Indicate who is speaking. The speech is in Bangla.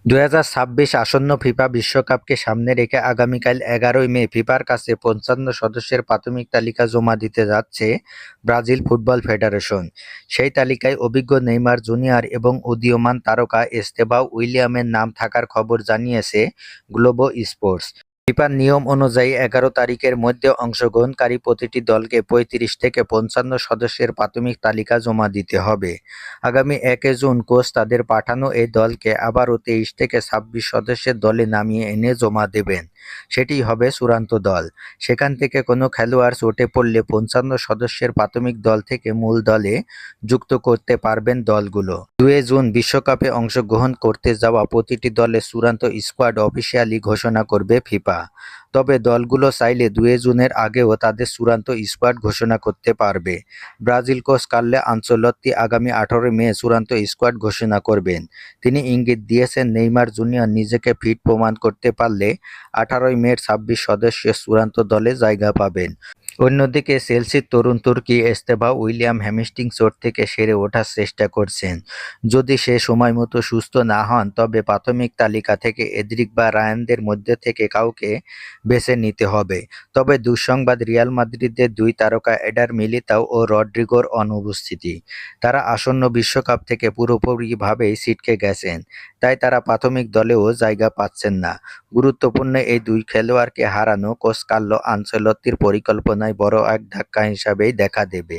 Speaker 1: ২০২৬ আসন্ন ফিফা বিশ্বকাপকে সামনে রেখে আগামীকাল ১১ই মে ফিফার কাছে ৫৫ সদস্যের প্রাথমিক তালিকা জমা দিতে যাচ্ছে ব্রাজিল ফুটবল ফেডারেশন। সেই তালিকায় অভিজ্ঞ নেইমার জুনিয়র এবং উদীয়মান তারকা এস্তেভাও উইলিয়ামের নাম থাকার খবর জানিয়েছে গ্লোবো স্পোর্টস। ফিফার নিয়ম অনুযায়ী ১১ তারিখের মধ্যে অংশগ্রহণকারী প্রতিটি দলকে ৩৫ থেকে ৫৫ সদস্যের প্রাথমিক তালিকা জমা দিতে হবে। আগামী ১ জুন কোচ তাদের পাঠানো এই দলকে আবারও ২৩ থেকে ২৬ সদস্যের দলে নামিয়ে এনে জমা দেবেন। সেটিই হবে চূড়ান্ত দল। সেখান থেকে কোনো খেলোয়াড় চোটে পড়লে ৫৫ সদস্যের প্রাথমিক দল থেকে মূল দলে যুক্ত করতে পারবেন দলগুলো। ২ জুন বিশ্বকাপে অংশগ্রহণ করতে যাওয়া প্রতিটি দলের চূড়ান্ত স্কোয়াড অফিসিয়ালি ঘোষণা করবে ফিফা। তবে দলগুলো চাইলে ২ জুনের আগেও তাদের চূড়ান্ত স্কোয়াড ঘোষণা করতে পারবে। ব্রাজিল কোচ কার্লো আনচেলত্তি আগামী ১৮ মে চূড়ান্ত স্কোয়াড ঘোষণা করবেন। তিনি ইঙ্গিত দিয়েছেন, নেইমার জুনিয়র নিজেকে ফিট প্রমাণ করতে পারলে ১৮ মের ২৬ সদস্যের চূড়ান্ত দলে জায়গা পাবেন। অন্যদিকে চেলসির তরুণ তুর্কি এস্তেভাও উইলিয়াম হ্যামস্ট্রিং চোট থেকে সেরে ওঠার চেষ্টা করছেন। যদি সে সময়মতো সুস্থ না হন তবে প্রাথমিক তালিকা থেকে এদ্রিক বা রায়ানদের মধ্যে থেকে কাউকে বেছে নিতে হবে। তবে দুঃসংবাদ, রিয়াল মাদ্রিদের দুই তারকা এডার মিলিতাও ও রদ্রিগোর অনুপস্থিতি। তারা আসন্ন বিশ্বকাপ থেকে পুরোপুরিভাবেই ছিটকে গেছেন, তাই তারা প্রাথমিক দলেও জায়গা পাচ্ছেন না। গুরুত্বপূর্ণ এই দুই খেলোয়াড়কে হারানো কোচ কার্লো আনচেলত্তির পরিকল্পনায় বড় এক ধাক্কা হিসাবেই দেখা দেবে।